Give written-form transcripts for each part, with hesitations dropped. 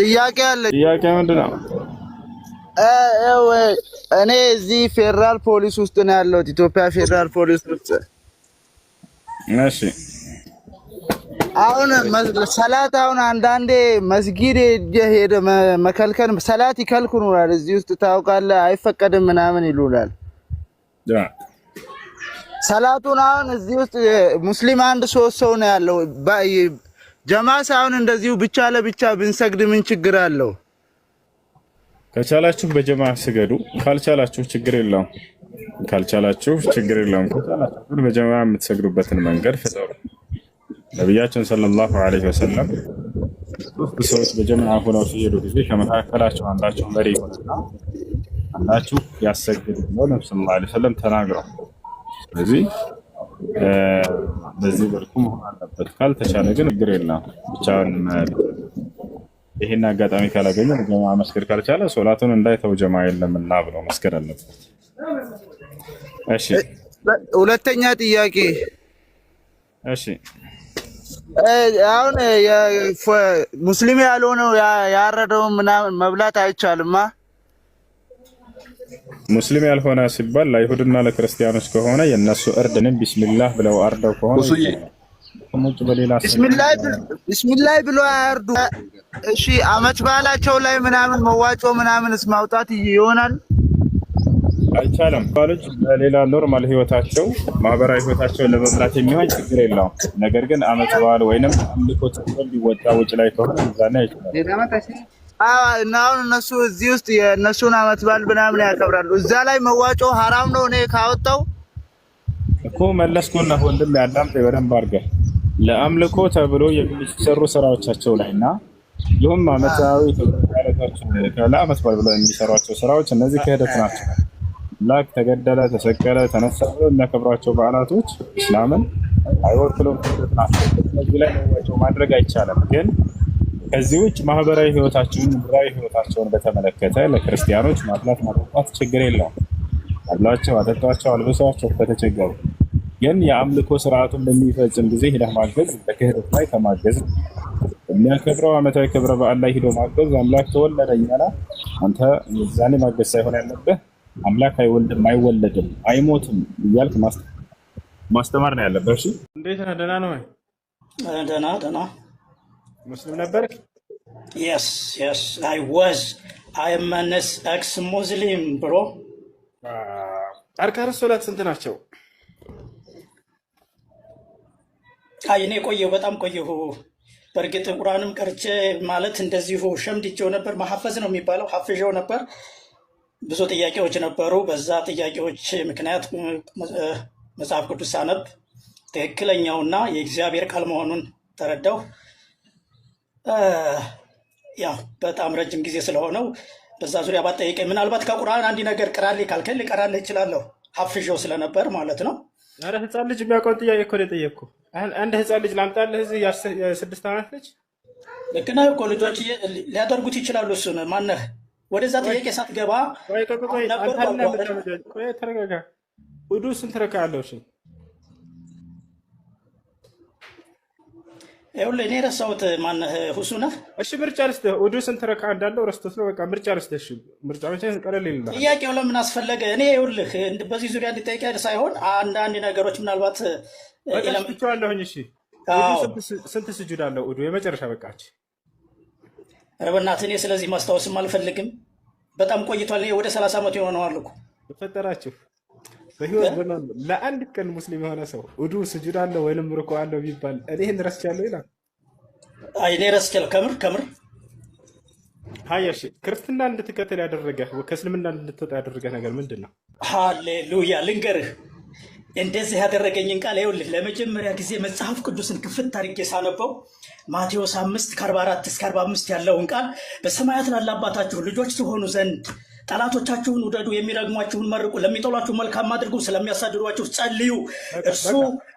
ጥያቄ አለ። ጥያቄ ምንድነው? እኔ እዚህ ፌደራል ፖሊስ ውስጥ ነው ያለሁት፣ ኢትዮጵያ ፌደራል ፖሊስ ውስጥ። እሺ አሁን ሰላት አሁን አንዳንዴ መስጊድ ሄደ መከልከል ሰላት ይከልክሉናል። እዚህ ውስጥ ታውቃለህ፣ አይፈቀድም ምናምን ይሉናል። ሰላቱን አሁን እዚህ ውስጥ ሙስሊም አንድ 3 ሰው ነው ያለው። ጀማ ሳይሆን እንደዚሁ ብቻ ለብቻ ብንሰግድ ምን ችግር አለው? ከቻላችሁ በጀማ ስገዱ፣ ካልቻላችሁ ችግር የለውም። ካልቻላችሁ ችግር የለውም። ከቻላችሁ በጀማ የምትሰግዱበትን መንገድ ፍጠሩ። ነብያችን ሰለላሁ ዐለይሂ ወሰለም ሰዎች በጀማ ሆነው ሲሄዱ ጊዜ ከመካከላቸው አንዳቸው መሪ ሆነና አንዳችሁ ያሰግድ ነው ነብዩ ሰለላሁ ዐለይሂ ወሰለም ተናግረው። ስለዚህ በዚህ መልኩ መሆን አለበት። ካልተቻለ ግን ችግር የለም። ብቻውን ይሄን አጋጣሚ ካላገኘ ጀማ መስገድ ካልቻለ ሶላቱን እንዳይተው ጀማ የለምና ብሎ መስገድ አለበት። እሺ ሁለተኛ ጥያቄ። እሺ አሁን ሙስሊም ያልሆነው ያረደው ምናምን መብላት አይቻልማ? ሙስሊም ያልሆነ ሲባል ለአይሁድና ለክርስቲያኖች ከሆነ የነሱ እርድንም ቢስሚላህ ብለው አርደው ከሆነ ቢስሚላህ ብሎ አያርዱ። እሺ አመት በዓላቸው ላይ ምናምን መዋጮ ምናምንስ ማውጣት ይሆናል? አይቻልም። ባሎች በሌላ ኖርማል ህይወታቸው ማህበራዊ ህይወታቸውን ለመምራት የሚሆን ችግር የለውም። ነገር ግን አመት በዓል ወይንም አምልኮ ሊወጣ ውጭ ላይ ከሆነ ዛና ይችላል። እና አሁን እነሱ እዚህ ውስጥ የእነሱን አመት በዓል ምናምን ያከብራሉ። እዛ ላይ መዋጮ ሐራም ነው። እኔ ካወጣው እኮ መለስኩና ወንድም ያዳምጥ በደንብ አድርገህ ለአምልኮ ተብሎ የሚሰሩ ስራዎቻቸው ላይና ይሁን አመታዊ ለአመት በዓል ብለው የሚሰሯቸው ስራዎች እነዚህ ክህደት ናቸው። ላክ ተገደለ፣ ተሰቀለ፣ ተነሳ ብለው የሚያከብሯቸው በዓላቶች እስላምን አይወክሉም፣ ክህደት ናቸው። እዚህ ላይ መዋጮ ማድረግ አይቻልም። ግን ከዚህ ውጭ ማህበራዊ ህይወታቸውን ምድራዊ ህይወታቸውን በተመለከተ ለክርስቲያኖች ማጥላት ማጠጣት ችግር የለውም። አብላቸው፣ አጠጧቸው፣ አልብሷቸው ከተቸገሩ። ግን የአምልኮ ስርዓቱን በሚፈጽም ጊዜ ሄደህ ማገዝ በክህደት ላይ ከማገዝ የሚያከብረው ዓመታዊ ክብረ በዓል ላይ ሄዶ ማገዝ አምላክ ተወለደ እያለ አንተ የዛኔ ማገዝ ሳይሆን ያለብህ አምላክ አይወልድም፣ አይወለድም፣ አይሞትም እያልክ ማስተማር ነው ያለብህ። እሺ እንዴት ነህ? ደህና ነው ወይ? ደህና ሙስሊም ነበርክ? Yes, I was. I am an ex-Muslim, bro. አርካን ሶላት ስንት ናቸው? እኔ ቆየሁ፣ በጣም ቆየሁ። በእርግጥ ቁርአንም ቀርቼ ማለት እንደዚሁ ሸምድጄው ነበር። ማሐፈዝ ነው የሚባለው፣ ሐፍዤው ነበር። ብዙ ጥያቄዎች ነበሩ። በዛ ጥያቄዎች ምክንያት መጽሐፍ ቅዱስ ሳነብ ትክክለኛውና የእግዚአብሔር ቃል መሆኑን ተረዳሁ። ያው በጣም ረጅም ጊዜ ስለሆነው በዛ ዙሪያ ባጠይቀኝ ምናልባት ከቁርአን አንድ ነገር ቅራልኝ ካልከኝ ልቀራልህ እችላለሁ። ሐፍዤው ስለነበር ማለት ነው። ኧረ ህፃን ልጅ የሚያውቀውን ጥያቄ እኮ ነው የጠየቅኩህ። አንድ ህፃን ልጅ ላምጣልህ? እዚህ የ6 ዓመት ልጅ ልክ ነህ እኮ ልጆች ሊያደርጉት ይችላሉ። እሱን ማነህ ወደዛ ጥያቄ ሳትገባ ተረጋጋ። ውዱ ስንት ረካ አለው? እሺ ይኸውልህ እኔ ረሳሁት። ማነህ ሁሱ ነህ? እሺ ምርጫ ልስጥህ። ውዱ ስንት ረካ እንዳለው ረስቶት ነው። በቃ ምርጫ ልስጥህ። እሺ ምርጫ መቼ ቀለል ይልናል። ጥያቄው ለምን አስፈለገ? እኔ ይኸውልህ በዚህ ዙሪያ እንድጠይቅ ሳይሆን አንዳንድ ነገሮች ምናልባት በቃችኋለሁኝ። እሺ ስንት ስጁድ አለው ውዱ? የመጨረሻ በቃች። ኧረ በእናትህ እኔ ስለዚህ ማስታወስም አልፈልግም። በጣም ቆይቷል። እኔ ወደ 30 ዓመት የሆነዋል እኮ በፈጠራችሁ። በህይወት ዘመን ለአንድ ቀን ሙስሊም የሆነ ሰው ውዱ ስጁድ አለው ወይንም ሩኩዕ አለው ቢባል እኔ ይሄን ረስቻለሁ ይላል። አይ እኔ ረስቻለሁ ከምር። እሺ ክርስትና እንድትከተል ያደረገህ ከእስልምና እንድትወጣ ያደረገህ ነገር ምንድን ነው? ሃሌሉያ ልንገርህ። እንደዚህ ያደረገኝን ቃል ይኸውልህ ለመጀመሪያ ጊዜ መጽሐፍ ቅዱስን ክፍት አድርጌ ሳነበው ማቴዎስ 5:44 እስከ 45 ያለውን ቃል በሰማያት ላለ አባታችሁ ልጆች ትሆኑ ዘንድ ጠላቶቻችሁን ውደዱ፣ የሚረግሟችሁን መርቁ፣ ለሚጠሏችሁ መልካም አድርጉ፣ ስለሚያሳድዷችሁ ጸልዩ። እርሱ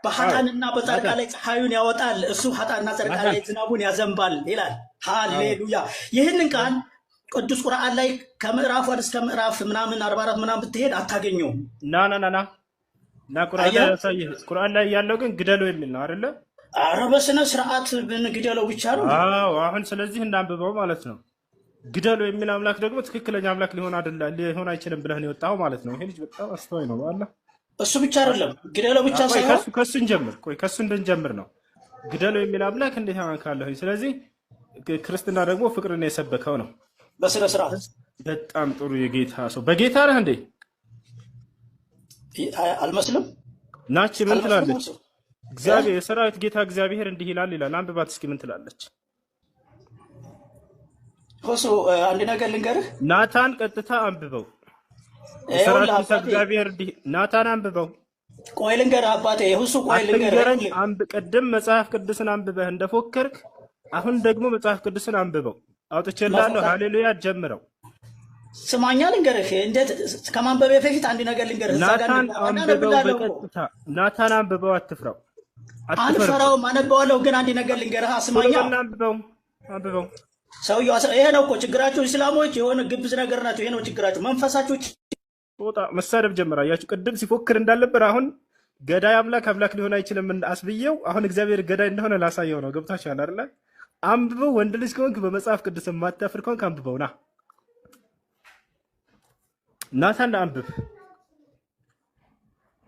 በኃጥአንና በጻድቃን ላይ ፀሐዩን ያወጣል፣ እሱ ኃጥአንና ጻድቃን ላይ ዝናቡን ያዘንባል ይላል። ሃሌሉያ። ይህንን ቃል ቅዱስ ቁርአን ላይ ከምዕራፍ ወደ እስከ ምዕራፍ ምናምን 44 ምናምን ብትሄድ አታገኘውም። ና ቁርአን ላይ ያለው ግን ግደሉ የሚል ነው አይደለ? ኧረ በስነ ስርዓት ብንግደለው ብቻ ነው። አዎ አሁን ስለዚህ እናንብበው ማለት ነው። ግደሉ የሚል አምላክ ደግሞ ትክክለኛ አምላክ ሊሆን አይችልም ብለህ ነው የወጣው ማለት ነው። ይሄ ልጅ በጣም አስተዋይ ነው አለ። እሱ ብቻ አይደለም ግደለው ብቻ ሳይሆን ከሱ እንጀምር። ከሱ እንድንጀምር ነው። ግደለው የሚል አምላክ እንዴት ያንካለህ? ስለዚህ ክርስትና ደግሞ ፍቅርን የሰበከው ነው በስነ ስርዓት። በጣም ጥሩ የጌታ ሰው። በጌታ ነህ እንዴ? አልመስልም። ናች ምን ትላለች? እግዚአብሔር የሰራዊት ጌታ እግዚአብሔር እንዲህ ይላል። አንብባት እስኪ ምን ትላለች? ሁሱ አንድ ነገር ልንገርህ። ናታን ቀጥታ አንብበው። የሰራዊት ጌታ እግዚአብሔር እንዲህ ናታን አንብበው። ቆይ ልንገርህ አባቴ ሁሱ ቆይ ልንገርህ። ቅድም መጽሐፍ ቅዱስን አንብበህ እንደፎከርክ አሁን ደግሞ መጽሐፍ ቅዱስን አንብበው። አውጥቼልሃለሁ። ሃሌሉያ ጀምረው። ስማኛ ልንገርህ። እንዴት ከማንበቤ በፊት አንድ ነገር ልንገርህ። ናታን አንብበው በቀጥታ ናታን አንብበው። አትፍራው። አልፈራውም፣ አነበዋለሁ። ግን አንድ ነገር ልንገርህ። ስማኛ አንብበው። ሰውዬው ይሄ ነው እኮ ችግራችሁ። እስላሞች የሆነ ግብዝ ነገር ናቸው። ይሄ ነው ችግራችሁ። መንፈሳችሁ ጦጣ መሳደብ ጀመረ። አያችሁ ቅድም ሲፎክር እንዳልነበር አሁን ገዳይ አምላክ ሊሆን አይችልም አስብየው አሁን እግዚአብሔር ገዳይ እንደሆነ ላሳየው ነው። ገብታችኋል አይደል? አንብበው። ወንድ ልጅ ከሆንክ በመጽሐፍ ቅዱስ የማታፍር ከሆንክ አንብበው። ናታን አንብብ።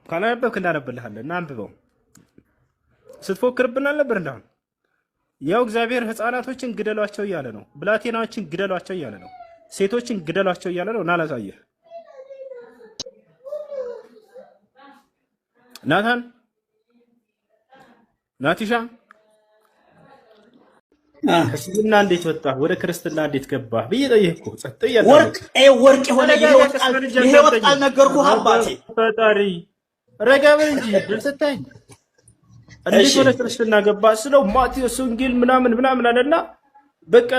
ካላነበብክ እንዳነብልሃለሁ እና አንብበው። ስትፎክርብን አልነበር እንዳሁን? ያው እግዚአብሔር ሕፃናቶችን ግደሏቸው እያለ ነው። ብላቴናዎችን ግደሏቸው እያለ ነው። ሴቶችን ግደሏቸው እያለ ነው። እና ላሳየህ ናታን ናቲሻ ከእስልምና እንዴት ወጣ ወደ ክርስትና እንዴት ገባ ብዬ ጠየቅኩ። ጸጥ እያለ ወርቅ የሆነ የህይወት ቃል ነገርኩህ አባቴ። ፈጣሪ ረጋ በል እንጂ ድል ስታይ እንዴት ወደ ክርስትና ገባ ስለው ማቴዎስ ወንጌል ምናምን አለና በቃ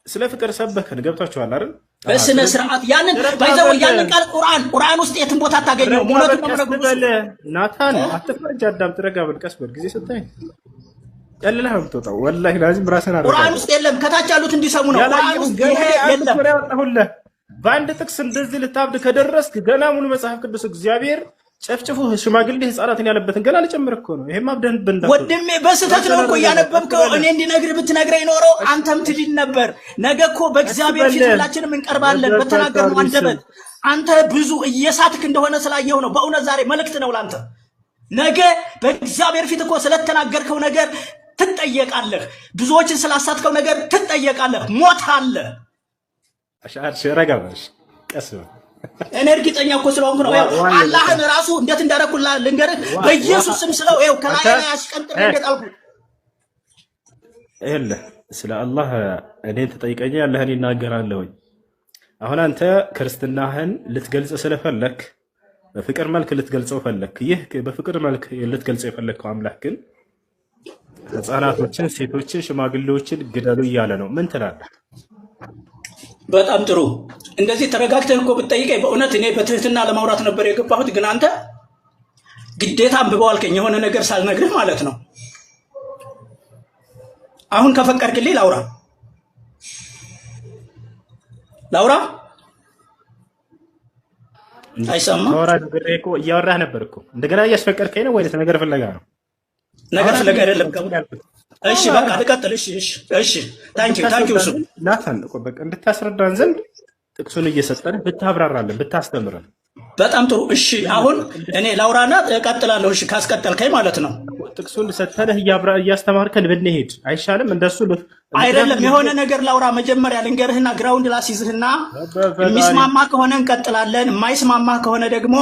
ስለ ፍቅር ሰበከን። ገብታችኋል አይደል? በስነ ስርዓት ያንን ቃል ቁርአን ውስጥ የትም ቦታ ታገኘው። ናታን አትፈጅ፣ አዳምጥ፣ ረጋ በል፣ ቀስ በል። ጊዜ ስታይ ያለህ ነው የምትወጣው። ወላሂ ላዚም ራስህን አረጋ። ቁርአን ውስጥ የለም፣ ከታች ያሉት እንዲሰሙ ነው። ቁርአን ውስጥ ይሄ የለም። በአንድ ጥቅስ እንደዚህ ልታብድ ከደረስክ ገና ሙሉ መጽሐፍ ቅዱስ እግዚአብሔር ጨፍጭፉ ሽማግሌ ህፃናትን ያለበትን ገና ልጨምር እኮ ነው። ይሄማ አብደን በእንዳ ወንድሜ በስህተት ነው እኮ እያነበብከው። እኔ እንዲነግርህ ብትነግረኝ ኖረው አንተም ትድን ነበር። ነገ እኮ በእግዚአብሔር ፊት ሁላችንም እንቀርባለን በተናገርነው አንደበት። አንተ ብዙ እየሳትክ እንደሆነ ስላየው ነው። በእውነት ዛሬ መልእክት ነው ላንተ። ነገ በእግዚአብሔር ፊት እኮ ስለተናገርከው ነገር ትጠየቃለህ። ብዙዎችን ስላሳትከው ነገር ትጠየቃለህ። ሞት አለ። አሻሽ ረጋ በል፣ ቀስ በል። እኔ እርግጠኛ እኮ ስለሆንኩ ነው። አላህን ራሱ እንዴት እንዳደረኩላ ልንገርህ። በኢየሱስ ስም ስለው ይኸው ከላይ ላይ አሽቀንጥሬ እንደጣልኩ። ይኸውልህ ስለ አላህ እኔን ትጠይቀኛለህ፣ እኔ እናገራለሁኝ። አሁን አንተ ክርስትናህን ልትገልጽ ስለፈለክ በፍቅር መልክ ልትገልጸው ፈለክ። ይህ በፍቅር መልክ ልትገልጸው የፈለከው አምላክ ግን ህፃናቶችን፣ ሴቶችን፣ ሽማግሌዎችን ግደሉ እያለ ነው። ምን ትላለህ? በጣም ጥሩ። እንደዚህ ተረጋግተህ እኮ ብትጠይቀኝ በእውነት እኔ በትህትና ለማውራት ነበር የገባሁት። ግን አንተ ግዴታ አንብበው አልከኝ፣ የሆነ ነገር ሳልነግርህ ማለት ነው። አሁን ከፈቀድክልኝ ላውራ አይሰማም? እያወራህ ነበር እኮ እንደገና እያስፈቀድከኝ ነው ወይስ ነገር ፍለጋ ነው? ነገር ፍለጋ አይደለም። እሺ በቃ ልቀጥል። እሺ ታንኪዩ እሱ ናታን በቃ እንድታስረዳን ዘንድ ጥቅሱን እየሰጠን ብታብራራለን ብታስተምረን በጣም ጥሩ። እሺ አሁን እኔ ላውራና እቀጥላለሁ። እሺ ካስቀጠልከኝ ማለት ነው። ጥቅሱን ሰተነህ እያስተማርከን ብንሄድ አይሻልም? እንደሱ አይደለም። የሆነ ነገር ላውራ መጀመሪያ ልንገርህና ግራውንድ ላስይዝህና የሚስማማ ከሆነ እንቀጥላለን፣ የማይስማማ ከሆነ ደግሞ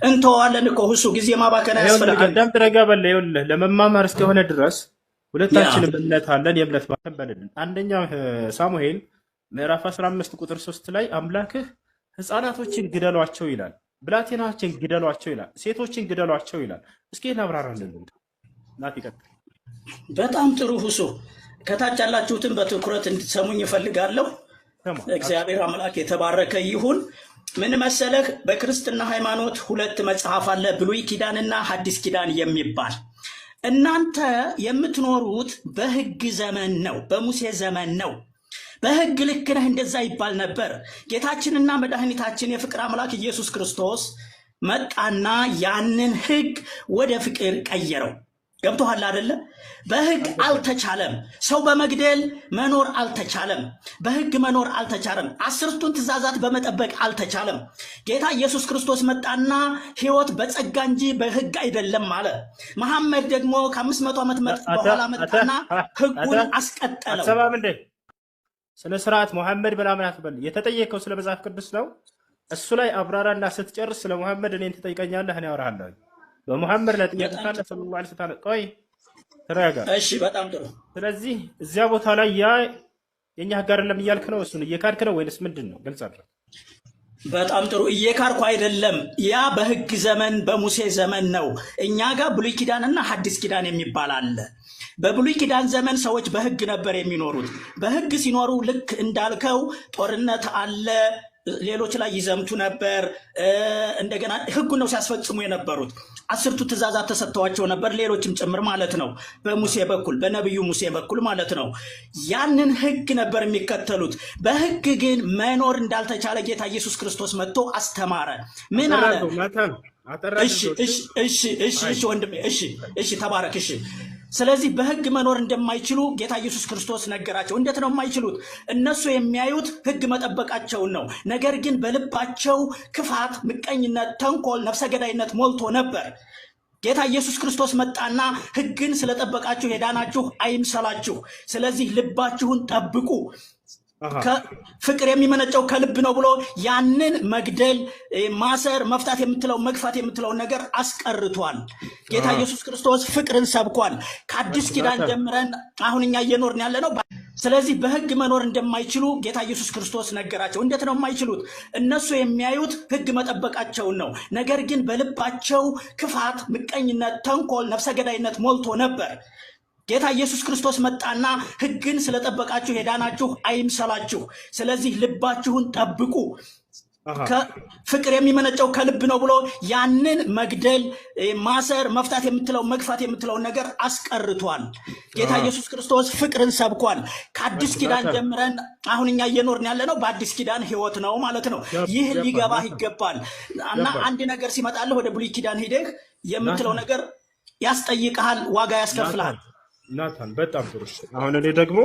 እንተዋለን እኮ። ሁሱ ጊዜ ማባከን አያስፈልግም። አዳም ትረጋ በል። ይኸውልህ ለመማማር እስከሆነ ድረስ ሁለታችንም እምነት አለን። የእምነት ባተን በልልን። አንደኛ ሳሙኤል ምዕራፍ 15 ቁጥር 3 ላይ አምላክህ ህፃናቶችን ግደሏቸው ይላል፣ ብላቴናዎችን ግደሏቸው ይላል፣ ሴቶችን ግደሏቸው ይላል። እስኪ እናብራራለን። ናት ይቀጥል። በጣም ጥሩ ሁሱ። ከታች ያላችሁትን በትኩረት እንድትሰሙኝ እፈልጋለሁ። እግዚአብሔር አምላክ የተባረከ ይሁን። ምን መሰለህ፣ በክርስትና ሃይማኖት ሁለት መጽሐፍ አለ፣ ብሉይ ኪዳንና ሐዲስ ኪዳን የሚባል። እናንተ የምትኖሩት በህግ ዘመን ነው፣ በሙሴ ዘመን ነው። በህግ ልክ ነህ እንደዛ ይባል ነበር። ጌታችንና መድኃኒታችን የፍቅር አምላክ ኢየሱስ ክርስቶስ መጣና ያንን ህግ ወደ ፍቅር ቀየረው። ገብቶሃል አይደለ? በህግ አልተቻለም። ሰው በመግደል መኖር አልተቻለም። በህግ መኖር አልተቻለም። 10ቱን ትእዛዛት በመጠበቅ አልተቻለም። ጌታ ኢየሱስ ክርስቶስ መጣና ህይወት በጸጋ እንጂ በህግ አይደለም አለ። መሐመድ ደግሞ ከ500 ዓመት በኋላ መጣና ህጉን አስቀጠለው። አሰባም እንዴ ስለ ስርዓት መሐመድ በላምን አትበል። የተጠየቀው ስለ መጽሐፍ ቅዱስ ነው። እሱ ላይ አብራራና ስትጨርስ ስለ መሐመድ እኔን ትጠይቀኛለህ፣ እኔ አወራሃለሁ። በመሐመድ ላይ ጥያቄ ካለ ሰለላሁ ዐለይሂ ወሰለም ቆይ ተረጋጋ። እሺ በጣም ጥሩ። ስለዚህ እዚያ ቦታ ላይ ያ የኛ ህግ አይደለም እያልክ ነው? እሱን እየካድክ ነው ወይንስ ምንድን ነው? ግልጽ አድርግ። በጣም ጥሩ። እየካድኩ አይደለም። ያ በህግ ዘመን በሙሴ ዘመን ነው። እኛ ጋር ብሉይ ኪዳንና ሐዲስ ኪዳን የሚባል አለ። በብሉይ ኪዳን ዘመን ሰዎች በህግ ነበር የሚኖሩት። በህግ ሲኖሩ ልክ እንዳልከው ጦርነት አለ፣ ሌሎች ላይ ይዘምቱ ነበር። እንደገና ህጉን ነው ሲያስፈጽሙ የነበሩት። 10ቱ ትእዛዛት ተሰጥተዋቸው ነበር፣ ሌሎችም ጭምር ማለት ነው። በሙሴ በኩል በነቢዩ ሙሴ በኩል ማለት ነው። ያንን ህግ ነበር የሚከተሉት። በህግ ግን መኖር እንዳልተቻለ ጌታ ኢየሱስ ክርስቶስ መጥቶ አስተማረ። ምን አለ? እሺ ወንድሜ፣ እሺ ተባረክ። እሺ ስለዚህ በህግ መኖር እንደማይችሉ ጌታ ኢየሱስ ክርስቶስ ነገራቸው። እንዴት ነው የማይችሉት? እነሱ የሚያዩት ህግ መጠበቃቸውን ነው። ነገር ግን በልባቸው ክፋት፣ ምቀኝነት፣ ተንኮል፣ ነፍሰ ገዳይነት ሞልቶ ነበር። ጌታ ኢየሱስ ክርስቶስ መጣና ህግን ስለጠበቃችሁ የዳናችሁ አይምሰላችሁ፣ ስለዚህ ልባችሁን ጠብቁ፣ ፍቅር የሚመነጨው ከልብ ነው ብሎ ያንን መግደል፣ ማሰር፣ መፍታት የምትለው መግፋት የምትለውን ነገር አስቀርቷል። ጌታ ኢየሱስ ክርስቶስ ፍቅርን ሰብኳል። ከአዲስ ኪዳን ጀምረን አሁን እኛ እየኖርን ያለ ነው። ስለዚህ በህግ መኖር እንደማይችሉ ጌታ ኢየሱስ ክርስቶስ ነገራቸው። እንዴት ነው የማይችሉት? እነሱ የሚያዩት ህግ መጠበቃቸውን ነው። ነገር ግን በልባቸው ክፋት፣ ምቀኝነት፣ ተንኮል፣ ነፍሰ ገዳይነት ሞልቶ ነበር። ጌታ ኢየሱስ ክርስቶስ መጣና ህግን ስለጠበቃችሁ የዳናችሁ አይምሰላችሁ፣ ስለዚህ ልባችሁን ጠብቁ፣ ፍቅር የሚመነጨው ከልብ ነው ብሎ ያንን መግደል፣ ማሰር፣ መፍታት የምትለው መግፋት የምትለውን ነገር አስቀርቷል። ጌታ ኢየሱስ ክርስቶስ ፍቅርን ሰብኳል። ከአዲስ ኪዳን ጀምረን አሁን እኛ እየኖርን ያለ ነው በአዲስ ኪዳን ህይወት ነው ማለት ነው። ይህ ሊገባህ ይገባል። እና አንድ ነገር ሲመጣልህ ወደ ብሉይ ኪዳን ሂደህ የምትለው ነገር ያስጠይቅሃል፣ ዋጋ ያስከፍልሃል። ናታን በጣም ጥሩ። አሁን እኔ ደግሞ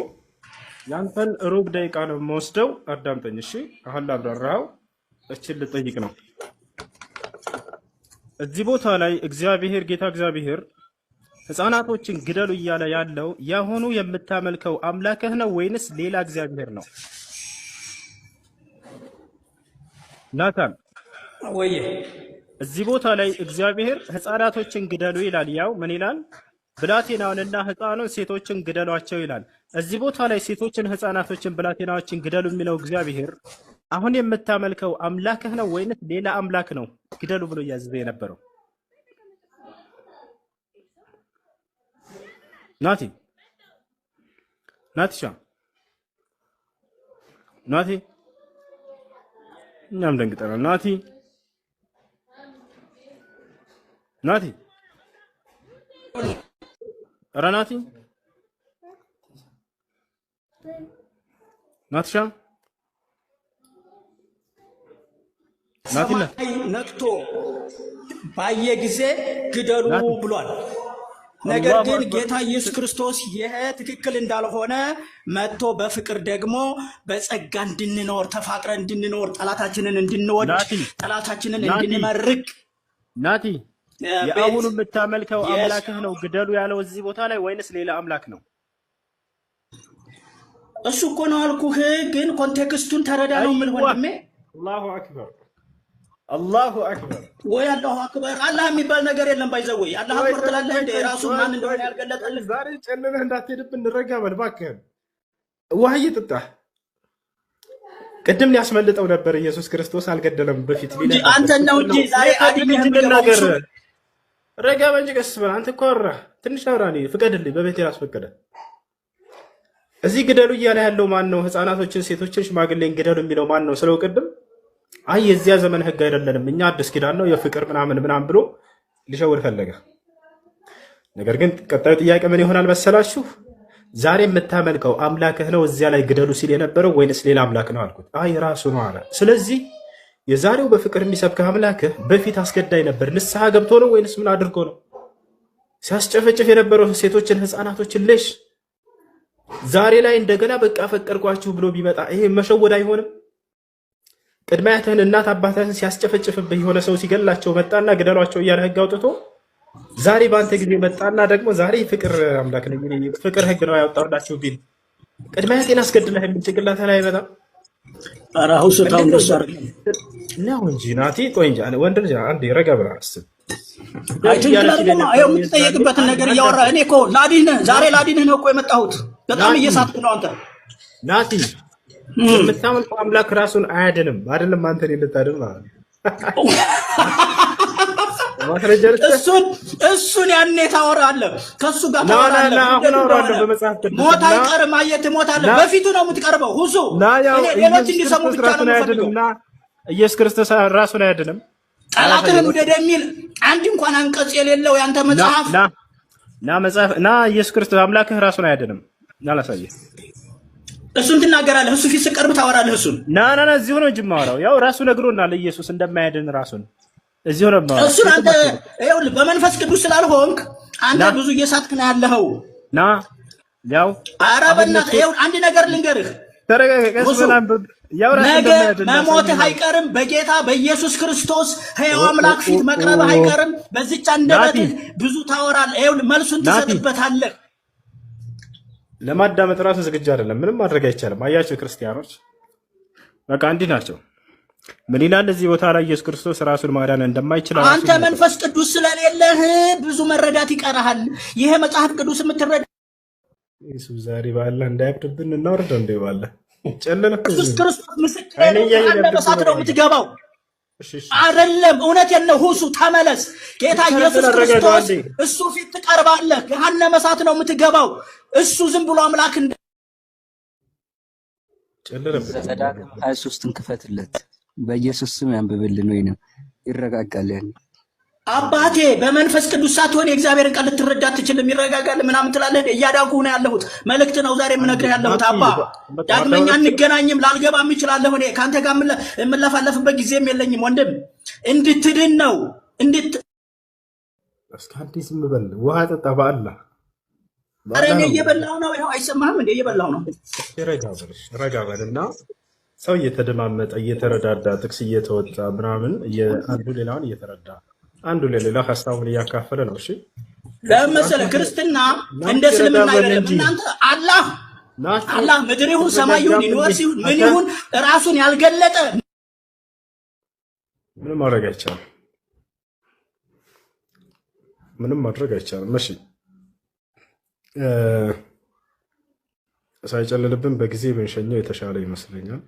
ያንተን ሩብ ደቂቃ ነው የምወስደው። አዳምጠኝ እሺ። አሁን ላብራራው እችን ልጠይቅ ነው። እዚህ ቦታ ላይ እግዚአብሔር ጌታ እግዚአብሔር ህፃናቶችን ግደሉ እያለ ያለው ያሁኑ የምታመልከው አምላክህ ነው ወይንስ ሌላ እግዚአብሔር ነው? ናታን ወይ እዚህ ቦታ ላይ እግዚአብሔር ህፃናቶችን ግደሉ ይላል። ያው ምን ይላል? ብላቴናውንና ህፃኑን ሴቶችን ግደሏቸው ይላል። እዚህ ቦታ ላይ ሴቶችን፣ ህፃናቶችን፣ ብላቴናዎችን ግደሉ የሚለው እግዚአብሔር አሁን የምታመልከው አምላክህ ነው ወይንስ ሌላ አምላክ ነው ግደሉ ብሎ እያዘዘ የነበረው? ናቲ እኛም ደንግጠናል። ናቲ ረናቲ ናትሻ ሰማይ ነቅቶ ባየ ጊዜ ግደሉ ብሏል። ነገር ግን ጌታ ኢየሱስ ክርስቶስ ይሄ ትክክል እንዳልሆነ መጥቶ በፍቅር ደግሞ በጸጋ እንድንኖር፣ ተፋቅረን እንድንኖር፣ ጠላታችንን እንድንወድ፣ ጠላታችንን እንድንመርቅ ናቲ የአሁኑ የምታመልከው አምላክህ ነው ግደሉ ያለው እዚህ ቦታ ላይ ወይንስ ሌላ አምላክ ነው? እሱ እኮ ነው አልኩህ። ግን ኮንቴክስቱን ተረዳ ነው ምን ወንድሜ። አላሁ አክበር አላሁ አክበር ወይ አላሁ አክበር። አላህ የሚባል ነገር የለም። ባይዘወይ አላህ አክበር ትላለህ እንደ ራሱ ማን እንደሆነ ያልገለጠልህ። ዛሬ ጨልመህ እንዳትሄድብን እንረጋ በል እባክህ። ውሃ እየጠጣህ ቅድም ሊያስመልጠው ነበር ኢየሱስ ክርስቶስ አልገደለም በፊት ሊለ አንተ ነው እንጂ ዛሬ አድነህ ነገር ረጋ በንጂ ቀስ በል። አንተ እኮ አወራህ ትንሽ አውራኔ ፍቀድልኝ፣ በቤቴ ላስፈቀደ። እዚህ ግደሉ እያለ ያለው ማን ነው? ህፃናቶችን፣ ሴቶችን፣ ሽማግሌን ግደሉ የሚለው ማን ነው? ስለው ቅድም አይ የዚያ ዘመን ህግ አይደለንም እኛ አዲስ ኪዳን ነው የፍቅር ምናምን ብሎ ሊሸውር ፈለገ። ነገር ግን ቀጣዩ ጥያቄ ምን ይሆናል መሰላችሁ? ዛሬ የምታመልከው አምላክህ ነው እዚያ ላይ ግደሉ ሲል የነበረው ወይንስ ሌላ አምላክ ነው አልኩት። አይ ራሱ ነው አለ። ስለዚህ የዛሬው በፍቅር የሚሰብክህ አምላክህ በፊት አስገዳይ ነበር። ንስሐ ገብቶ ነው ወይንስ ምን አድርጎ ነው? ሲያስጨፈጭፍ የነበረው ሴቶችን ህፃናቶችን ልጅ ዛሬ ላይ እንደገና በቃ ፈቀርኳችሁ ብሎ ቢመጣ ይሄ መሸወድ አይሆንም? ቅድመ አያትህን እናት አባትህን ሲያስጨፈጭፍብህ የሆነ ሰው ሲገላቸው መጣና ግደሏቸው እያለ ህግ አውጥቶ ዛሬ በአንተ ጊዜ መጣና ደግሞ ዛሬ ፍቅር አምላክ ነኝ ፍቅር ህግ ነው ያወጣሁላችሁ ቢል ቅድመ አያቴን አስገድለህ የሚል ጭንቅላት ላይ አይመጣም? ኧረ አሁን ስታው እንደሱ አይደለም ነው እንጂ ናቲ። ቆይ እንጂ ወንድ ልጅ አንዴ ረጋ ብለህ አስብ። የምትጠየቅበትን ነገር እያወራ እኔ እኮ ላዲንህ ዛሬ ላዲንህ ነው እኮ የመጣሁት። በጣም እየሳትክ ነው አንተ ናቲ። የምታመልከው አምላክ ራሱን አያድንም አይደለም አንተን ልታድን ማለት ነው። እሱን ያኔ ታወራለህ፣ ከሱ ጋር ታወራለህ። ሞት አይቀርም፣ አየህ ትሞታለህ። በፊቱ ነው የምትቀርበው። ሁሱ ሌሎች እንዲሰሙ ብቻ ነው የምፈልገው። ኢየሱስ ክርስቶስ ራሱን አያድንም። ጠላትህን ውደድ የሚል አንድ እንኳን አንቀጽ የሌለው ያንተ መጽሐፍ ና ኢየሱስ ክርስቶስ አምላክህ ራሱን አያድንም። ና ላሳየህ። እሱን ትናገራለህ፣ እሱ ፊት ስቀርብ ታወራለህ። እሱን ና እዚሁ ነው እንጂ የማወራው። ያው ራሱ ነግሮናል ኢየሱስ እንደማያድን ራሱን እዚሁ ነው የማወራው። እሱን አንተ ይኸውልህ በመንፈስ ቅዱስ ስላልሆንክ አንተ ብዙ እየሳትክ ነው ያለኸው። ና ያው ኧረ በእናትህ ይኸውልህ አንድ ነገር ልንገርህ። ተረጋጋሽ ምናምን ነገ መሞትህ አይቀርም። በጌታ በኢየሱስ ክርስቶስ ሕያው አምላክ ፊት መቅረብህ አይቀርም። በዚች አንደበትህ ብዙ ታወራለህ። ይኸውልህ መልሱን ትሰጥበታለህ። ለማዳመጥ ራሱ ዝግጁ አይደለም። ምንም ማድረግ አይቻልም። አያቸው ክርስቲያኖች በቃ እንዲህ ናቸው። ምን ይላል እዚህ ቦታ ላይ ኢየሱስ ክርስቶስ ራሱን ማዳን እንደማይችል አንተ መንፈስ ቅዱስ ስለሌለህ ብዙ መረዳት ይቀርሃል። ይሄ መጽሐፍ ቅዱስ የምትረዳ ኢየሱስ ዛሬ ባለ እንዳይብድብን እናወርደው እንደ ባለ ጨለለ ኢየሱስ ክርስቶስ ምስክር ነው። በሳት ነው የምትገባው አይደለም። እውነቴን ነው። ሁሱ ተመለስ። ጌታ ኢየሱስ ክርስቶስ እሱ ፊት ትቀርባለህ። ገሃነመ እሳት ነው የምትገባው። እሱ ዝም ብሎ አምላክ እንደ ዘዳግም 23ን ክፈትለት በኢየሱስ ስም ያንብብልን፣ ወይንም ይረጋጋል። ያን አባቴ በመንፈስ ቅዱስ ሳትሆን የእግዚአብሔርን ቃል ልትረዳ አትችልም። ይረጋጋል ምናምን ትላለህ። እያዳንኩህ ነው ያለሁት። መልእክት ነው ዛሬ የምነግርህ ያለሁት። አባ ዳግመኛ እንገናኝም ላልገባም እችላለሁ። እኔ ከአንተ ጋር የምለፋለፍበት ጊዜም የለኝም ወንድም። እንድትድን ነው እስከ አዲስ ምበል ውሃ ጠጣ በአላህ ኧረ እኔ እየበላሁ ነው። ይኸው አይሰማህም እንዴ? እየበላሁ ነው። ረጋ በልና ሰው እየተደማመጠ እየተረዳዳ ጥቅስ እየተወጣ ምናምን አንዱ ሌላውን እየተረዳ አንዱ ለሌላው ሀሳቡን እያካፈለ ነው። እሺ ለምን መሰለህ ክርስትና እንደ እስልምና አይደለም። እናንተ አላህ ምድር ይሁን ሰማይ ይሁን ዩኒቨርስ ይሁን ምን ይሁን ራሱን ያልገለጠ ምንም ማድረግ አይቻልም። ምንም ማድረግ አይቻልም። እሺ ሳይጨልልብን በጊዜ ብንሸኘው የተሻለ ይመስለኛል።